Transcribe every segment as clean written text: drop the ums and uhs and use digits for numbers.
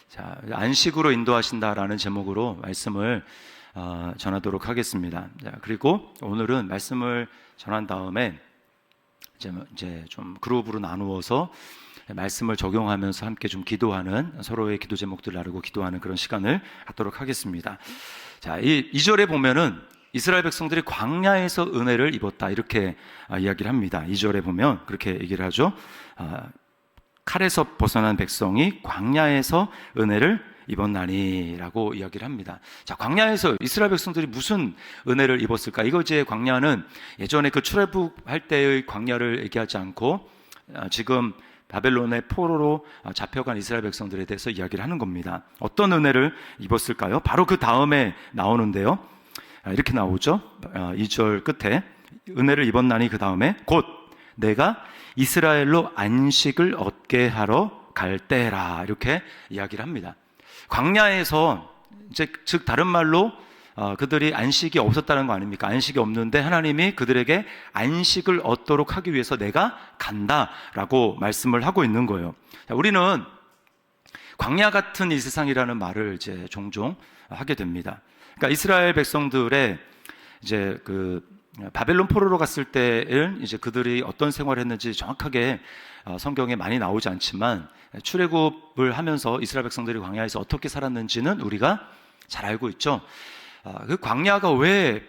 자, 안식으로 인도하신다라는 제목으로 말씀을 전하도록 하겠습니다. 자, 그리고 오늘은 말씀을 전한 다음에 이제 좀 그룹으로 나누어서 말씀을 적용하면서 함께 좀 기도하는, 서로의 기도 제목들을 나누고 기도하는 그런 시간을 갖도록 하겠습니다. 자, 이 2절에 보면은 이스라엘 백성들이 광야에서 은혜를 입었다, 이렇게 이야기를 합니다. 2절에 보면 그렇게 얘기를 하죠. 칼에서 벗어난 백성이 광야에서 은혜를 입었나니라고 이야기를 합니다. 자, 광야에서 이스라엘 백성들이 무슨 은혜를 입었을까? 이거 이제 광야는 예전에 그 출애굽할 때의 광야를 얘기하지 않고 지금 바벨론의 포로로 잡혀간 이스라엘 백성들에 대해서 이야기를 하는 겁니다. 어떤 은혜를 입었을까요? 바로 그 다음에 나오는데요. 이렇게 나오죠. 2절 끝에 은혜를 입었나니 그 다음에 곧 내가 이스라엘로 안식을 얻게 하러 갈 때라, 이렇게 이야기를 합니다. 광야에서 이제 즉 다른 말로 그들이 안식이 없었다는 거 아닙니까? 안식이 없는데 하나님이 그들에게 안식을 얻도록 하기 위해서 내가 간다라고 말씀을 하고 있는 거예요. 자, 우리는 광야 같은 이 세상이라는 말을 이제 종종 하게 됩니다. 그러니까 이스라엘 백성들의 이제 바벨론 포로로 갔을 때는 이제 그들이 어떤 생활을 했는지 정확하게 성경에 많이 나오지 않지만, 출애굽을 하면서 이스라엘 백성들이 광야에서 어떻게 살았는지는 우리가 잘 알고 있죠. 그 광야가 왜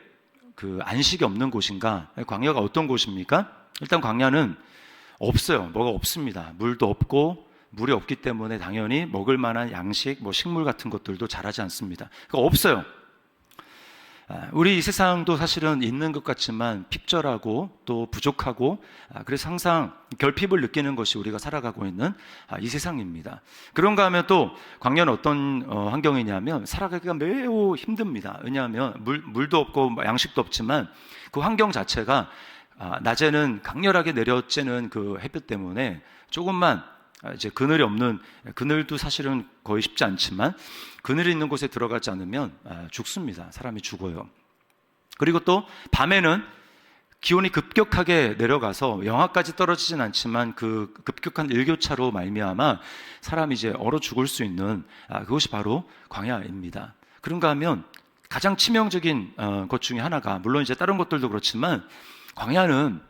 그 안식이 없는 곳인가? 광야가 어떤 곳입니까? 일단 광야는 없어요. 뭐가 없습니다. 물도 없고, 물이 없기 때문에 당연히 먹을 만한 양식, 식물 같은 것들도 자라지 않습니다. 그러니까 없어요. 우리 이 세상도 사실은 있는 것 같지만 핍절하고 또 부족하고, 그래서 항상 결핍을 느끼는 것이 우리가 살아가고 있는 이 세상입니다. 그런가 하면 또 광야는 어떤 환경이냐면 살아가기가 매우 힘듭니다. 왜냐하면 물도 없고 양식도 없지만 그 환경 자체가 낮에는 강렬하게 내려쬐는 그 햇볕 때문에 조금만 이제 그늘이 없는, 그늘도 사실은 거의 쉽지 않지만 그늘이 있는 곳에 들어가지 않으면 죽습니다. 사람이 죽어요. 그리고 또 밤에는 기온이 급격하게 내려가서 영하까지 떨어지진 않지만 그 급격한 일교차로 말미암아 사람이 이제 얼어 죽을 수 있는 그것이 바로 광야입니다. 그런가 하면 가장 치명적인 것 중에 하나가, 물론 이제 다른 것들도 그렇지만 광야는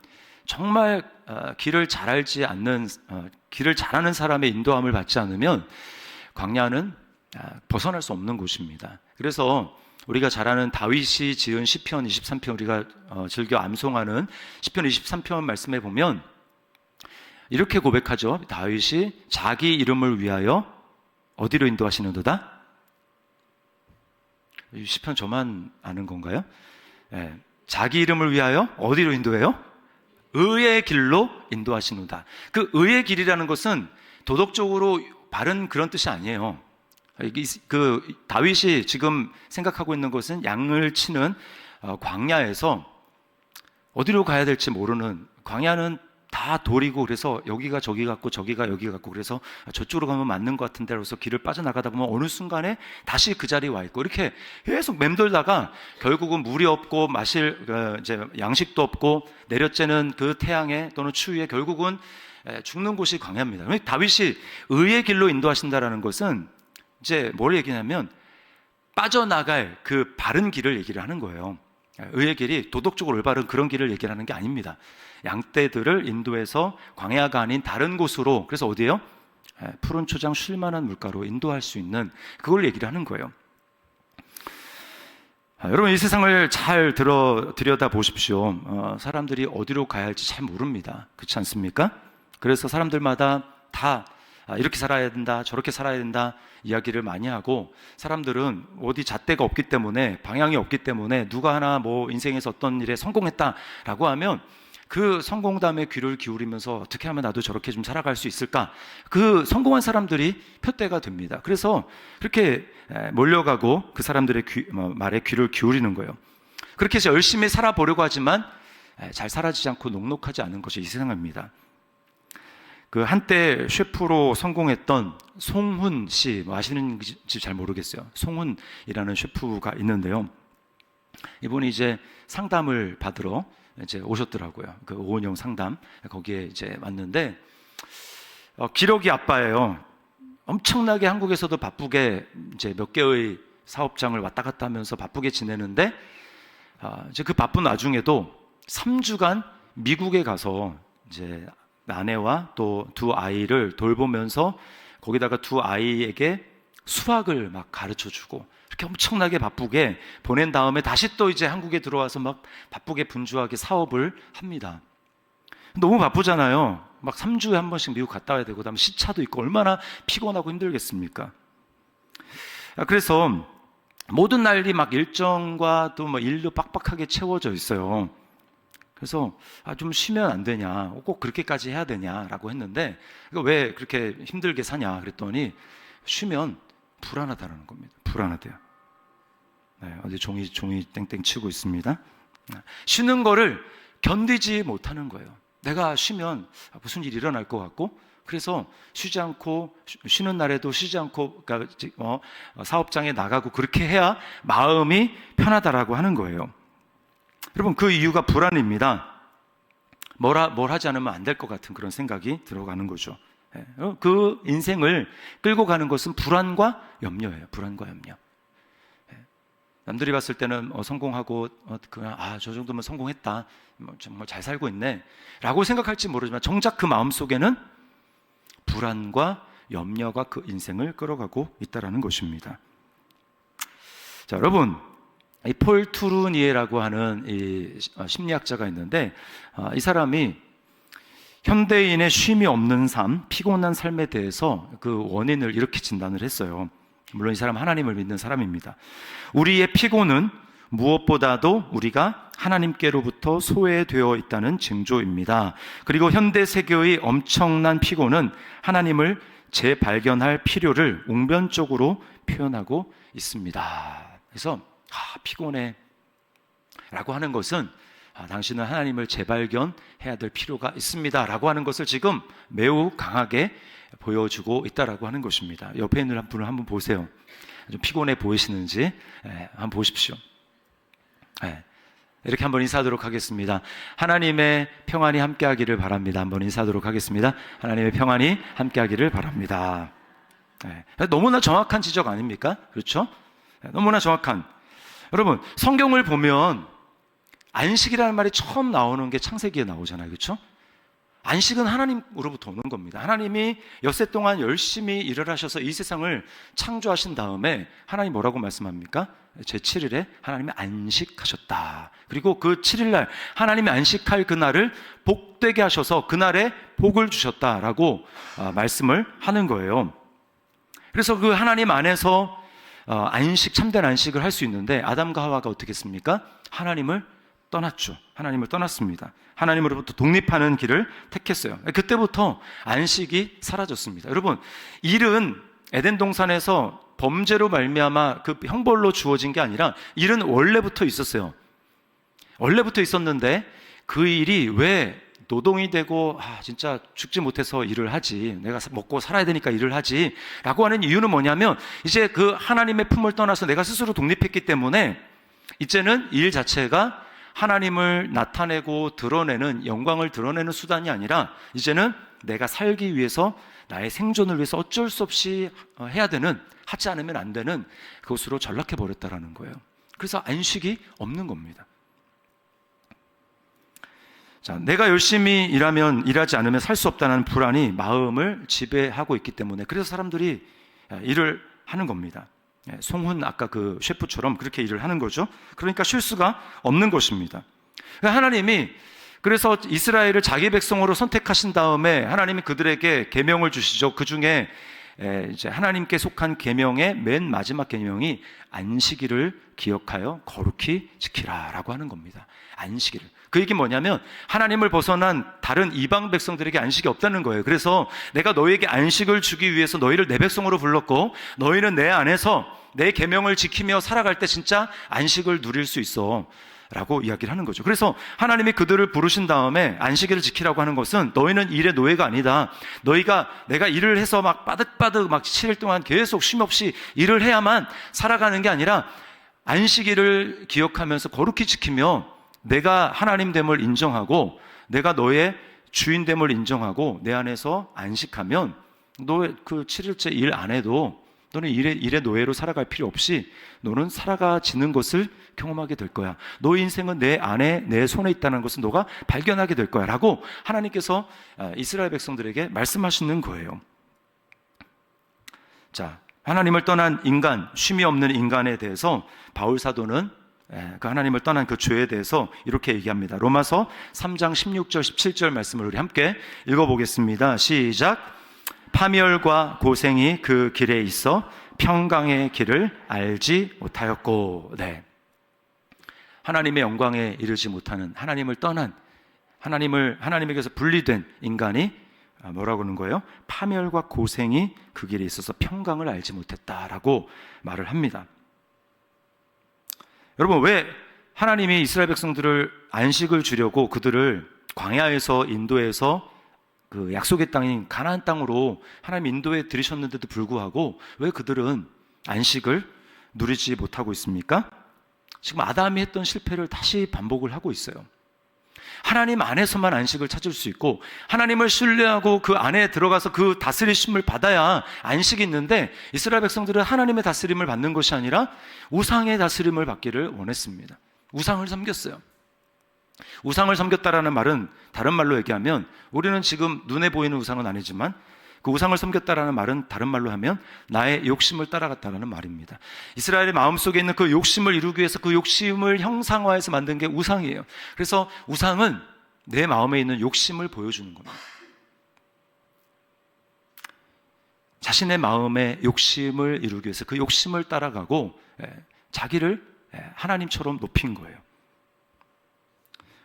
정말 길을 잘 알지 않는, 길을 잘하는 사람의 인도함을 받지 않으면 광야는 벗어날 수 없는 곳입니다. 그래서 우리가 잘 아는 다윗이 지은 시편 23편, 우리가 즐겨 암송하는 시편 23편 말씀에 보면 이렇게 고백하죠. 다윗이 자기 이름을 위하여 어디로 인도하시는도다? 이 시편 저만 아는 건가요? 자기 이름을 위하여 어디로 인도해요? 의의 길로 인도하시노다. 그 의의 길이라는 것은 도덕적으로 바른 그런 뜻이 아니에요. 그 다윗이 지금 생각하고 있는 것은 양을 치는 광야에서 어디로 가야 될지 모르는, 광야는 다 돌이고 그래서 여기가 저기 같고 저기가 여기 같고 그래서 저쪽으로 가면 맞는 것 같은데, 그래서 길을 빠져나가다 보면 어느 순간에 다시 그 자리에 와 있고, 이렇게 계속 맴돌다가 결국은 물이 없고 마실 이제 양식도 없고 내려쬐는 그 태양에 또는 추위에 결국은 죽는 곳이 광야입니다. 다윗이 의의 길로 인도하신다라는 것은 이제 뭘 얘기냐면 빠져나갈 그 바른 길을 얘기를 하는 거예요. 의의 길이 도덕적으로 올바른 그런 길을 얘기를 하는 게 아닙니다. 양떼들을 인도해서 광야가 아닌 다른 곳으로, 그래서 어디예요? 푸른 초장 쉴만한 물가로 인도할 수 있는, 그걸 얘기를 하는 거예요. 여러분, 이 세상을 잘 들여다 보십시오. 사람들이 어디로 가야 할지 잘 모릅니다. 그렇지 않습니까? 그래서 사람들마다 다 이렇게 살아야 된다, 저렇게 살아야 된다 이야기를 많이 하고, 사람들은 어디 잣대가 없기 때문에, 방향이 없기 때문에 누가 하나 인생에서 어떤 일에 성공했다라고 하면 그 성공담에 귀를 기울이면서 어떻게 하면 나도 저렇게 좀 살아갈 수 있을까, 그 성공한 사람들이 표대가 됩니다. 그래서 그렇게 몰려가고 그 사람들의 말에 귀를 기울이는 거예요. 그렇게 해서 열심히 살아보려고 하지만 잘 살아지지 않고 녹록하지 않은 것이 이 세상입니다. 그 한때 셰프로 성공했던 송훈 씨, 아시는지 잘 모르겠어요. 송훈이라는 셰프가 있는데요. 이분이 이제 상담을 받으러 이제 오셨더라고요. 그 오은영 상담, 거기에 이제 왔는데 기러기 아빠예요. 엄청나게 한국에서도 바쁘게 이제 몇 개의 사업장을 왔다 갔다 하면서 바쁘게 지내는데, 이제 그 바쁜 와중에도 3주간 미국에 가서 이제 아내와 또 두 아이를 돌보면서 거기다가 두 아이에게 수학을 막 가르쳐 주고 이렇게 엄청나게 바쁘게 보낸 다음에 다시 또 이제 한국에 들어와서 막 바쁘게 분주하게 사업을 합니다. 너무 바쁘잖아요. 막 3주에 한 번씩 미국 갔다 와야 되고, 그다음에 시차도 있고 얼마나 피곤하고 힘들겠습니까? 그래서 모든 날이 막 일정과 또 뭐 일로 빡빡하게 채워져 있어요. 그래서 좀 쉬면 안 되냐, 꼭 그렇게까지 해야 되냐라고 했는데, 왜 그렇게 힘들게 사냐 그랬더니 쉬면 불안하다는 겁니다. 불안하대요. 네, 어디 종이 땡땡 치고 있습니다. 쉬는 거를 견디지 못하는 거예요. 내가 쉬면 무슨 일이 일어날 것 같고, 그래서 쉬지 않고, 쉬는 날에도 쉬지 않고, 그러니까 사업장에 나가고 그렇게 해야 마음이 편하다라고 하는 거예요. 여러분, 그 이유가 불안입니다. 뭘 하지 않으면 안 될 것 같은 그런 생각이 들어가는 거죠. 그 인생을 끌고 가는 것은 불안과 염려예요. 불안과 염려. 남들이 봤을 때는 성공하고 그냥 저 정도면 성공했다, 정말 잘 살고 있네 라고 생각할지 모르지만, 정작 그 마음속에는 불안과 염려가 그 인생을 끌어가고 있다는 것입니다. 자, 여러분, 이 폴 투르니에라고 하는 이 심리학자가 있는데, 이 사람이 현대인의 쉼이 없는 삶, 피곤한 삶에 대해서 그 원인을 이렇게 진단을 했어요. 물론 이 사람 하나님을 믿는 사람입니다. 우리의 피곤은 무엇보다도 우리가 하나님께로부터 소외되어 있다는 징조입니다. 그리고 현대 세계의 엄청난 피곤은 하나님을 재발견할 필요를 웅변적으로 표현하고 있습니다. 그래서 피곤해 라고 하는 것은 당신은 하나님을 재발견해야 될 필요가 있습니다 라고 하는 것을 지금 매우 강하게 보여주고 있다라고 하는 것입니다. 옆에 있는 분을 한번 보세요. 좀 피곤해 보이시는지 한번 보십시오. 이렇게 한번 인사하도록 하겠습니다. 하나님의 평안이 함께하기를 바랍니다. 한번 인사하도록 하겠습니다. 하나님의 평안이 함께하기를 바랍니다. 너무나 정확한 지적 아닙니까? 그렇죠? 너무나 정확한. 여러분, 성경을 보면 안식이라는 말이 처음 나오는 게 창세기에 나오잖아요. 그렇죠? 안식은 하나님으로부터 오는 겁니다. 하나님이 엿새 동안 열심히 일을 하셔서 이 세상을 창조하신 다음에 하나님 뭐라고 말씀합니까? 제7일에 하나님이 안식하셨다. 그리고 그 7일날 하나님이 안식할 그날을 복되게 하셔서 그날에 복을 주셨다라고 말씀을 하는 거예요. 그래서 그 하나님 안에서 안식, 참된 안식을 할 수 있는데, 아담과 하와가 어떻게 했습니까? 하나님을 떠났죠. 하나님을 떠났습니다. 하나님으로부터 독립하는 길을 택했어요. 그때부터 안식이 사라졌습니다. 여러분, 일은 에덴 동산에서 범죄로 말미암아 그 형벌로 주어진 게 아니라 일은 원래부터 있었어요. 원래부터 있었는데 그 일이 왜 노동이 되고 진짜 죽지 못해서 일을 하지, 내가 먹고 살아야 되니까 일을 하지 라고 하는 이유는 뭐냐면, 이제 그 하나님의 품을 떠나서 내가 스스로 독립했기 때문에 이제는 일 자체가 하나님을 나타내고 드러내는, 영광을 드러내는 수단이 아니라 이제는 내가 살기 위해서, 나의 생존을 위해서 어쩔 수 없이 해야 되는, 하지 않으면 안 되는 그것으로 전락해버렸다라는 거예요. 그래서 안식이 없는 겁니다. 자, 내가 열심히 일하지 않으면 살 수 없다는 불안이 마음을 지배하고 있기 때문에, 그래서 사람들이 일을 하는 겁니다. 송훈 아까 그 셰프처럼 그렇게 일을 하는 거죠. 그러니까 쉴 수가 없는 것입니다. 하나님이 그래서 이스라엘을 자기 백성으로 선택하신 다음에 하나님이 그들에게 계명을 주시죠. 그 중에 이제 하나님께 속한 계명의 맨 마지막 계명이 안식일을 기억하여 거룩히 지키라라고 하는 겁니다. 안식일을. 그 얘기 뭐냐면, 하나님을 벗어난 다른 이방 백성들에게 안식이 없다는 거예요. 그래서 내가 너희에게 안식을 주기 위해서 너희를 내 백성으로 불렀고, 너희는 내 안에서 내 계명을 지키며 살아갈 때 진짜 안식을 누릴 수 있어 라고 이야기를 하는 거죠. 그래서 하나님이 그들을 부르신 다음에 안식일을 지키라고 하는 것은, 너희는 일의 노예가 아니다. 내가 일을 해서 막 빠득빠득 막 7일 동안 계속 쉼 없이 일을 해야만 살아가는 게 아니라, 안식일을 기억하면서 거룩히 지키며 내가 하나님됨을 인정하고 내가 너의 주인됨을 인정하고 내 안에서 안식하면 너 그 7일째 일 안 해도 너는 일의 노예로 살아갈 필요 없이 너는 살아가지는 것을 경험하게 될 거야. 너의 인생은 내 안에, 내 손에 있다는 것을 너가 발견하게 될 거야 라고 하나님께서 이스라엘 백성들에게 말씀하시는 거예요. 자, 하나님을 떠난 인간, 쉼이 없는 인간에 대해서 바울 사도는 그 하나님을 떠난 그 죄에 대해서 이렇게 얘기합니다. 로마서 3장 16절 17절 말씀을 우리 함께 읽어보겠습니다. 시작. 파멸과 고생이 그 길에 있어 평강의 길을 알지 못하였고. 네. 하나님의 영광에 이르지 못하는, 하나님을 떠난, 하나님에게서 분리된 인간이 뭐라고 하는 거예요? 파멸과 고생이 그 길에 있어서 평강을 알지 못했다라고 말을 합니다. 여러분, 왜 하나님이 이스라엘 백성들을 안식을 주려고 그들을 광야에서 인도해서 그 약속의 땅인 가나안 땅으로 하나님 인도해 들이셨는데도 불구하고 왜 그들은 안식을 누리지 못하고 있습니까? 지금 아담이 했던 실패를 다시 반복을 하고 있어요. 하나님 안에서만 안식을 찾을 수 있고 하나님을 신뢰하고 그 안에 들어가서 그 다스리심을 받아야 안식이 있는데, 이스라엘 백성들은 하나님의 다스림을 받는 것이 아니라 우상의 다스림을 받기를 원했습니다. 우상을 섬겼어요. 우상을 섬겼다라는 말은 다른 말로 얘기하면, 우리는 지금 눈에 보이는 우상은 아니지만 그 우상을 섬겼다라는 말은 다른 말로 하면 나의 욕심을 따라갔다라는 말입니다. 이스라엘의 마음속에 있는 그 욕심을 이루기 위해서 그 욕심을 형상화해서 만든 게 우상이에요. 그래서 우상은 내 마음에 있는 욕심을 보여주는 겁니다. 자신의 마음의 욕심을 이루기 위해서 그 욕심을 따라가고 자기를 하나님처럼 높인 거예요.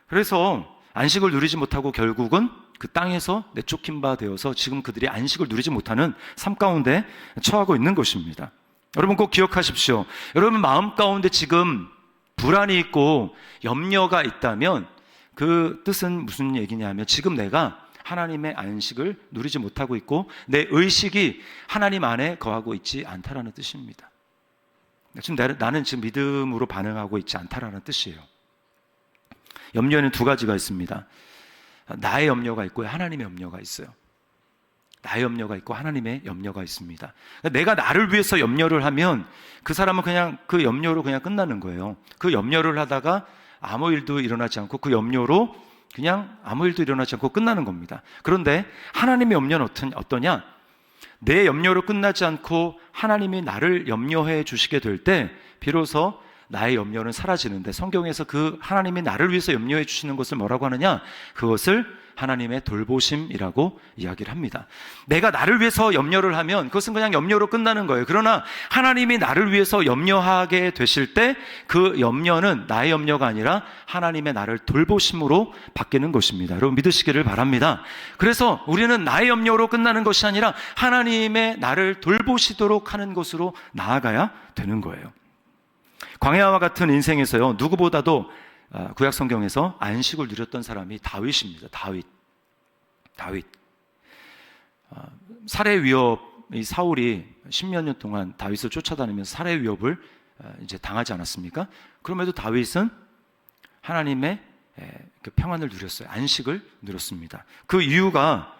그래서 안식을 누리지 못하고 결국은 그 땅에서 내쫓긴 바 되어서 지금 그들이 안식을 누리지 못하는 삶 가운데 처하고 있는 것입니다. 여러분 꼭 기억하십시오. 여러분 마음 가운데 지금 불안이 있고 염려가 있다면 그 뜻은 무슨 얘기냐면, 지금 내가 하나님의 안식을 누리지 못하고 있고 내 의식이 하나님 안에 거하고 있지 않다라는 뜻입니다. 지금 나는 지금 믿음으로 반응하고 있지 않다라는 뜻이에요. 염려에는 두 가지가 있습니다. 나의 염려가 있고 하나님의 염려가 있어요. 나의 염려가 있고 하나님의 염려가 있습니다. 내가 나를 위해서 염려를 하면 그 사람은 그냥 그 염려로 그냥 끝나는 거예요. 그 염려를 하다가 아무 일도 일어나지 않고 그 염려로 그냥 아무 일도 일어나지 않고 끝나는 겁니다. 그런데 하나님의 염려는 어떠냐? 내 염려로 끝나지 않고 하나님이 나를 염려해 주시게 될 때 비로소 나의 염려는 사라지는데, 성경에서 그 하나님이 나를 위해서 염려해 주시는 것을 뭐라고 하느냐? 그것을 하나님의 돌보심이라고 이야기를 합니다. 내가 나를 위해서 염려를 하면 그것은 그냥 염려로 끝나는 거예요. 그러나 하나님이 나를 위해서 염려하게 되실 때 그 염려는 나의 염려가 아니라 하나님의 나를 돌보심으로 바뀌는 것입니다. 여러분 믿으시기를 바랍니다. 그래서 우리는 나의 염려로 끝나는 것이 아니라 하나님의 나를 돌보시도록 하는 것으로 나아가야 되는 거예요. 광야와 같은 인생에서요, 누구보다도 구약 성경에서 안식을 누렸던 사람이 다윗입니다. 다윗. 살해 위협, 이 사울이 10몇 년 동안 다윗을 쫓아다니면서 살해 위협을 이제 당하지 않았습니까? 그럼에도 다윗은 하나님의 그 평안을 누렸어요. 안식을 누렸습니다. 그 이유가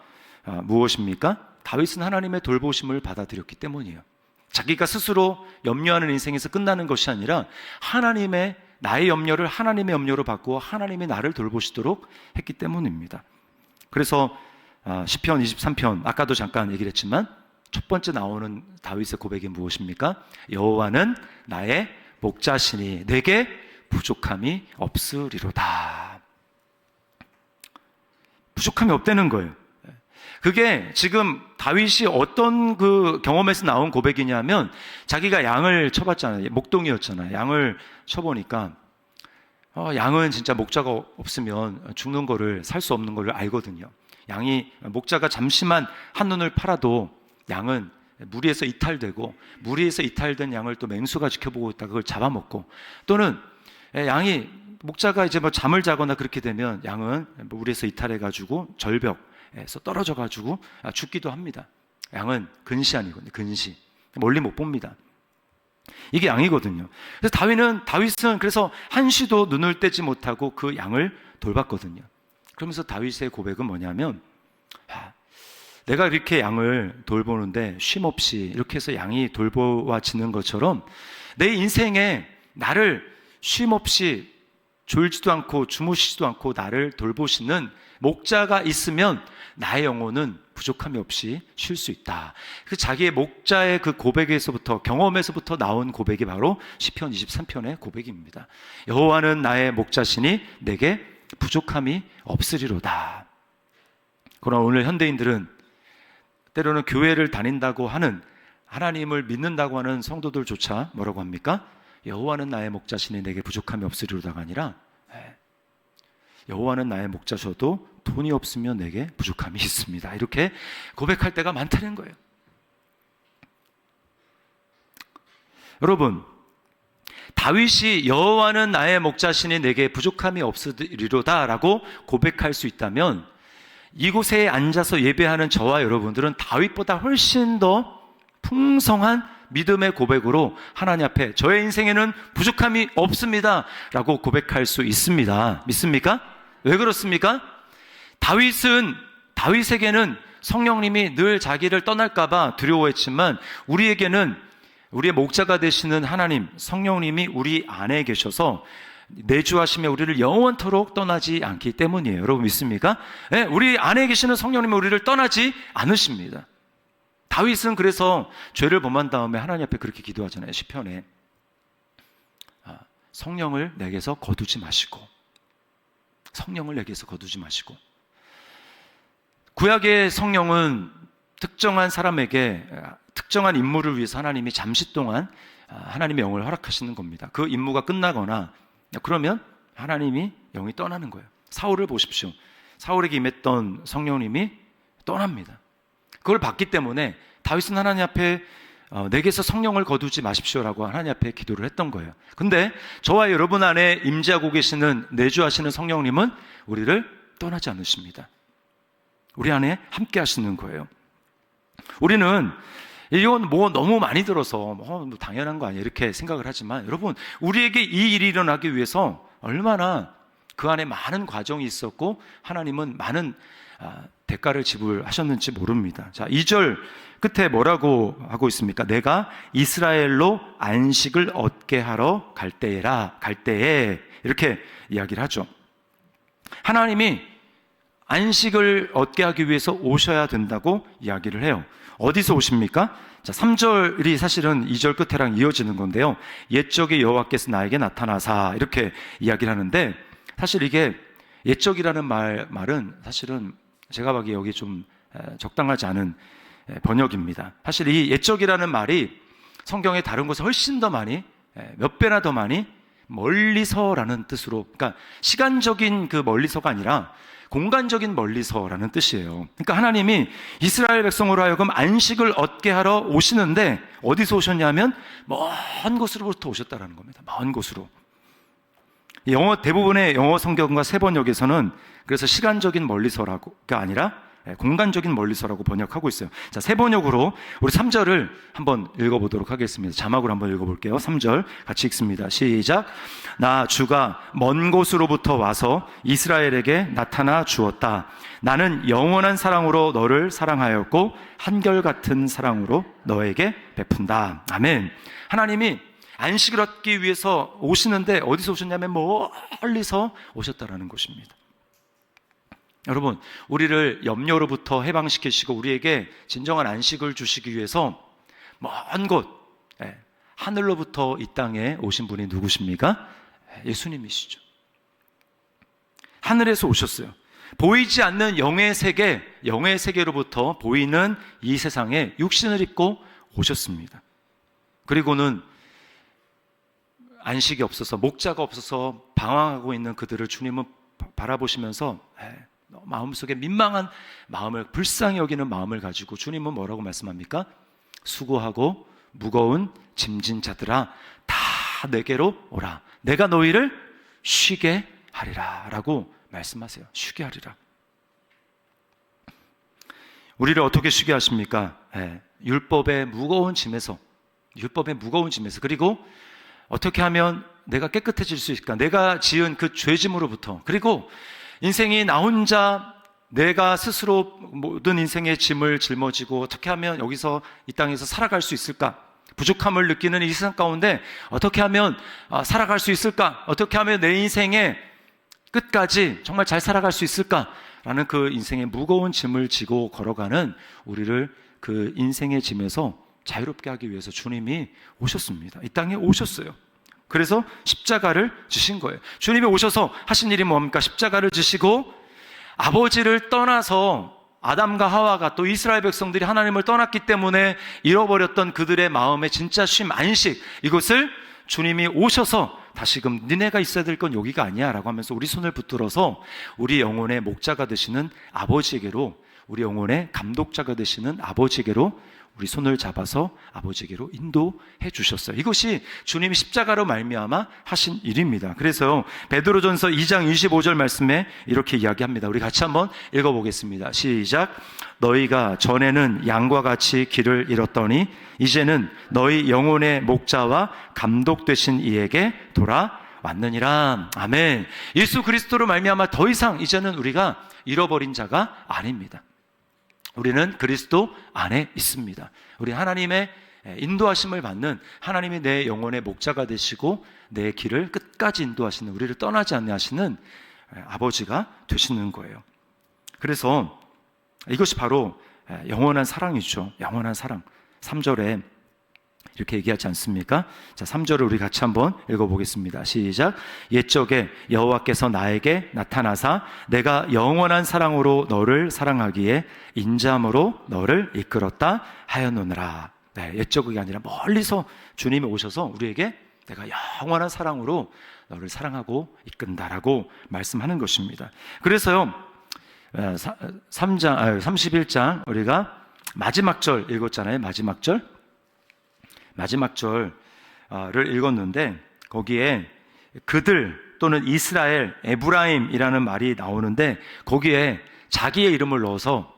무엇입니까? 다윗은 하나님의 돌보심을 받아들였기 때문이에요. 자기가 스스로 염려하는 인생에서 끝나는 것이 아니라 나의 염려를 하나님의 염려로 바꾸어 하나님이 나를 돌보시도록 했기 때문입니다. 그래서 시편 23편, 아까도 잠깐 얘기를 했지만 첫 번째 나오는 다윗의 고백이 무엇입니까? 여호와는 나의 목자시니 내게 부족함이 없으리로다. 부족함이 없다는 거예요. 그게 지금 다윗이 어떤 그 경험에서 나온 고백이냐면, 자기가 양을 쳐봤잖아요. 목동이었잖아요. 양을 쳐보니까 양은 진짜 목자가 없으면 죽는 거를, 살 수 없는 거를 알거든요. 목자가 잠시만 한눈을 팔아도 양은 무리에서 이탈되고, 무리에서 이탈된 양을 또 맹수가 지켜보고 있다가 그걸 잡아먹고, 또는 목자가 이제 잠을 자거나 그렇게 되면 양은 무리에서 이탈해가지고 절벽에서 떨어져가지고 죽기도 합니다. 양은 근시 아니거든요. 근시. 멀리 못 봅니다. 이게 양이거든요. 그래서 다윗은 그래서 한시도 눈을 떼지 못하고 그 양을 돌봤거든요. 그러면서 다윗의 고백은 뭐냐면, 내가 이렇게 양을 돌보는데 쉼없이 이렇게 해서 양이 돌보아지는 것처럼 내 인생에 나를 쉼없이 졸지도 않고 주무시지도 않고 나를 돌보시는 목자가 있으면 나의 영혼은 부족함이 없이 쉴 수 있다. 그 자기의 목자의 그 고백에서부터, 경험에서부터 나온 고백이 바로 시편 23편의 고백입니다. 여호와는 나의 목자시니 내게 부족함이 없으리로다. 그러나 오늘 현대인들은 때로는 교회를 다닌다고 하는, 하나님을 믿는다고 하는 성도들조차 뭐라고 합니까? 여호와는 나의 목자시니 내게 부족함이 없으리로다가 아니라 여호와는 나의 목자셔도 돈이 없으면 내게 부족함이 있습니다. 이렇게 고백할 때가 많다는 거예요. 여러분, 다윗이 여호와는 나의 목자시니 내게 부족함이 없으리로다 라고 고백할 수 있다면 이곳에 앉아서 예배하는 저와 여러분들은 다윗보다 훨씬 더 풍성한 믿음의 고백으로 하나님 앞에 저의 인생에는 부족함이 없습니다 라고 고백할 수 있습니다. 믿습니까? 왜 그렇습니까? 다윗에게는 성령님이 늘 자기를 떠날까봐 두려워했지만 우리에게는 우리의 목자가 되시는 하나님, 성령님이 우리 안에 계셔서 내주하시며 우리를 영원토록 떠나지 않기 때문이에요. 여러분 믿습니까? 네, 우리 안에 계시는 성령님이 우리를 떠나지 않으십니다. 다윗은 그래서 죄를 범한 다음에 하나님 앞에 그렇게 기도하잖아요. 시편에 성령을 내게서 거두지 마시고, 성령을 내게서 거두지 마시고. 구약의 성령은 특정한 사람에게, 특정한 임무를 위해서 하나님이 잠시 동안 하나님의 영을 허락하시는 겁니다. 그 임무가 끝나거나 그러면 하나님이 영이 떠나는 거예요. 사울을 보십시오. 사울에게 임했던 성령님이 떠납니다. 그걸 봤기 때문에 다윗은 하나님 앞에 내게서 성령을 거두지 마십시오라고 하나님 앞에 기도를 했던 거예요. 근데 저와 여러분 안에 임재하고 계시는, 내주하시는 성령님은 우리를 떠나지 않으십니다. 우리 안에 함께 하시는 거예요. 우리는 이건 뭐 너무 많이 들어서 뭐 당연한 거 아니에요 이렇게 생각을 하지만, 여러분 우리에게 이 일이 일어나기 위해서 얼마나 그 안에 많은 과정이 있었고 하나님은 많은 대가를 지불하셨는지 모릅니다. 자, 2절 끝에 뭐라고 하고 있습니까? 내가 이스라엘로 안식을 얻게 하러 갈 때에 이렇게 이야기를 하죠. 하나님이 안식을 얻게 하기 위해서 오셔야 된다고 이야기를 해요. 어디서 오십니까? 자, 3절이 사실은 2절 끝에랑 이어지는 건데요. 옛적의 여호와께서 나에게 나타나사 이렇게 이야기를 하는데, 사실 이게 옛적이라는 말은 사실은 제가 보기에 여기 좀 적당하지 않은 번역입니다. 사실 이 옛적이라는 말이 성경의 다른 곳에 훨씬 더 많이, 몇 배나 더 많이 멀리서라는 뜻으로, 그러니까 시간적인 그 멀리서가 아니라 공간적인 멀리서라는 뜻이에요. 그러니까 하나님이 이스라엘 백성으로 하여금 안식을 얻게 하러 오시는데 어디서 오셨냐면 먼 곳으로부터 오셨다라는 겁니다. 먼 곳으로. 대부분의 영어 성경과 세번역에서는 그래서 시간적인 멀리서라고가 아니라 공간적인 멀리서라고 번역하고 있어요. 자, 세번역으로 우리 3절을 한번 읽어보도록 하겠습니다. 자막으로 한번 읽어볼게요. 3절 같이 읽습니다. 시작. 나 주가 먼 곳으로부터 와서 이스라엘에게 나타나 주었다. 나는 영원한 사랑으로 너를 사랑하였고 한결같은 사랑으로 너에게 베푼다. 아멘. 하나님이 안식을 얻기 위해서 오시는데 어디서 오셨냐면 멀리서 오셨다라는 것입니다. 여러분, 우리를 염려로부터 해방시키시고 우리에게 진정한 안식을 주시기 위해서 먼 곳, 하늘로부터 이 땅에 오신 분이 누구십니까? 예수님이시죠. 하늘에서 오셨어요. 보이지 않는 영의 세계로부터 보이는 이 세상에 육신을 입고 오셨습니다. 그리고는 안식이 없어서, 목자가 없어서 방황하고 있는 그들을 주님은 바라보시면서 마음속에 민망한 마음을, 불쌍히 여기는 마음을 가지고 주님은 뭐라고 말씀합니까? 수고하고 무거운 짐진 자들아 다 내게로 오라. 내가 너희를 쉬게 하리라 라고 말씀하세요. 쉬게 하리라. 우리를 어떻게 쉬게 하십니까? 율법의 무거운 짐에서, 그리고 어떻게 하면 내가 깨끗해질 수 있을까? 내가 지은 그 죄짐으로부터, 그리고 인생이 나 혼자 내가 스스로 모든 인생의 짐을 짊어지고 어떻게 하면 여기서 이 땅에서 살아갈 수 있을까? 부족함을 느끼는 이 세상 가운데 어떻게 하면 살아갈 수 있을까? 어떻게 하면 내 인생의 끝까지 정말 잘 살아갈 수 있을까? 라는 그 인생의 무거운 짐을 지고 걸어가는 우리를 그 인생의 짐에서 자유롭게 하기 위해서 주님이 오셨습니다. 이 땅에 오셨어요. 그래서 십자가를 지신 거예요. 주님이 오셔서 하신 일이 뭡니까? 십자가를 지시고 아버지를 떠나서 아담과 하와가 또 이스라엘 백성들이 하나님을 떠났기 때문에 잃어버렸던 그들의 마음의 진짜 쉼, 안식, 이것을 주님이 오셔서 다시금 니네가 있어야 될 건 여기가 아니야 라고 하면서 우리 손을 붙들어서 우리 영혼의 목자가 되시는 아버지에게로, 우리 영혼의 감독자가 되시는 아버지에게로 우리 손을 잡아서 아버지에게로 인도해 주셨어요. 이것이 주님이 십자가로 말미암아 하신 일입니다. 그래서 베드로전서 2장 25절 말씀에 이렇게 이야기합니다. 우리 같이 한번 읽어보겠습니다. 시작. 너희가 전에는 양과 같이 길을 잃었더니 이제는 너희 영혼의 목자와 감독 되신 이에게 돌아왔느니라. 아멘. 예수 그리스도로 말미암아 더 이상 이제는 우리가 잃어버린 자가 아닙니다. 우리는 그리스도 안에 있습니다. 우리 하나님의 인도하심을 받는, 하나님이 내 영혼의 목자가 되시고 내 길을 끝까지 인도하시는, 우리를 떠나지 않게 하시는 아버지가 되시는 거예요. 그래서 이것이 바로 영원한 사랑이죠. 영원한 사랑. 3절에 이렇게 얘기하지 않습니까? 자, 3절을 우리 같이 한번 읽어보겠습니다. 시작. 옛적에 여호와께서 나에게 나타나사 내가 영원한 사랑으로 너를 사랑하기에 인자함으로 너를 이끌었다 하였노라. 네, 옛적이 아니라 멀리서 주님이 오셔서 우리에게 내가 영원한 사랑으로 너를 사랑하고 이끈다라고 말씀하는 것입니다. 그래서요, 31장 우리가 마지막 절 읽었잖아요. 마지막 절을 읽었는데 거기에 그들 또는 이스라엘, 에브라임이라는 말이 나오는데 거기에 자기의 이름을 넣어서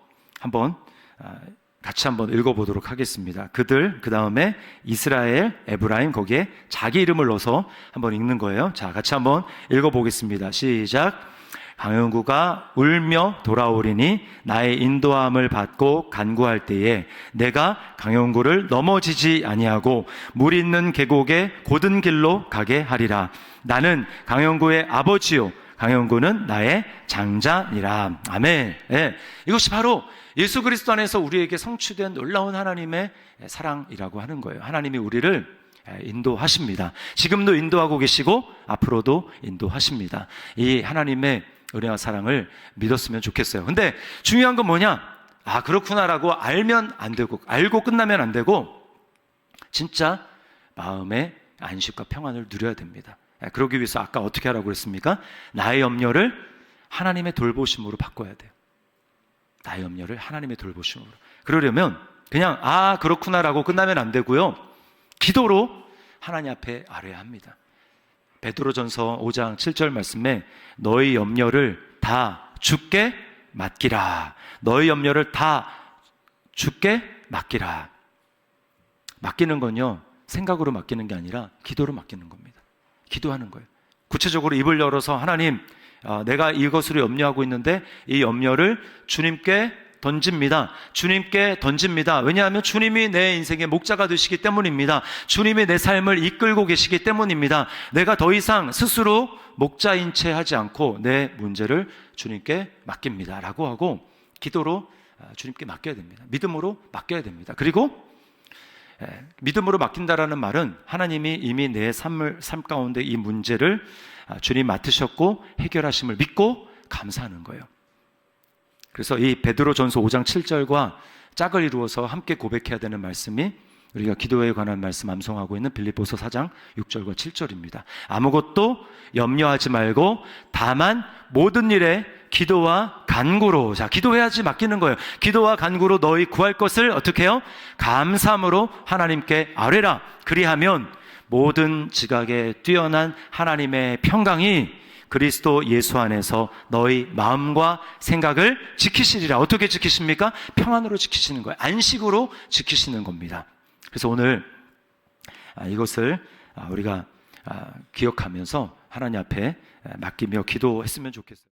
같이 한번 읽어보도록 하겠습니다. 그들, 그 다음에 이스라엘, 에브라임, 거기에 자기 이름을 넣어서 한번 읽는 거예요. 자, 같이 한번 읽어보겠습니다. 시작. 강영구가 울며 돌아오리니 나의 인도함을 받고 간구할 때에 내가 강영구를 넘어지지 아니하고 물 있는 계곡의 곧은 길로 가게 하리라. 나는 강영구의 아버지요 강영구는 나의 장자니라. 아멘. 네, 이것이 바로 예수 그리스도 안에서 우리에게 성취된 놀라운 하나님의 사랑이라고 하는 거예요. 하나님이 우리를 인도하십니다. 지금도 인도하고 계시고 앞으로도 인도하십니다. 이 하나님의 은혜와 사랑을 믿었으면 좋겠어요. 근데 중요한 건 뭐냐? 아, 그렇구나라고 알면 안 되고, 알고 끝나면 안 되고, 진짜 마음의 안식과 평안을 누려야 됩니다. 그러기 위해서 아까 어떻게 하라고 그랬습니까? 나의 염려를 하나님의 돌보심으로 바꿔야 돼요. 나의 염려를 하나님의 돌보심으로. 그러려면 그냥 그렇구나라고 끝나면 안 되고요. 기도로 하나님 앞에 아뢰야 합니다. 베드로전서 5장 7절 말씀에 너희 염려를 다 주께 맡기라. 너희 염려를 다 주께 맡기라. 맡기는 건요, 생각으로 맡기는 게 아니라 기도로 맡기는 겁니다. 기도하는 거예요. 구체적으로 입을 열어서 하나님, 내가 이것으로 염려하고 있는데 이 염려를 주님께 던집니다. 주님께 던집니다. 왜냐하면 주님이 내 인생의 목자가 되시기 때문입니다. 주님이 내 삶을 이끌고 계시기 때문입니다. 내가 더 이상 스스로 목자인 채 하지 않고 내 문제를 주님께 맡깁니다 라고 하고 기도로 주님께 맡겨야 됩니다. 믿음으로 맡겨야 됩니다. 그리고 믿음으로 맡긴다라는 말은 하나님이 이미 내 삶 가운데 이 문제를 주님 맡으셨고 해결하심을 믿고 감사하는 거예요. 그래서 이 베드로전서 5장 7절과 짝을 이루어서 함께 고백해야 되는 말씀이 우리가 기도에 관한 말씀 암송하고 있는 빌립보서 4장 6절과 7절입니다. 아무것도 염려하지 말고 다만 모든 일에 기도와 간구로, 자, 기도해야지 맡기는 거예요. 기도와 간구로 너희 구할 것을 어떻게 해요? 감사함으로 하나님께 아뢰라. 그리하면 모든 지각에 뛰어난 하나님의 평강이 그리스도 예수 안에서 너희 마음과 생각을 지키시리라. 어떻게 지키십니까? 평안으로 지키시는 거예요. 안식으로 지키시는 겁니다. 그래서 오늘 이것을 우리가 기억하면서 하나님 앞에 맡기며 기도했으면 좋겠어요.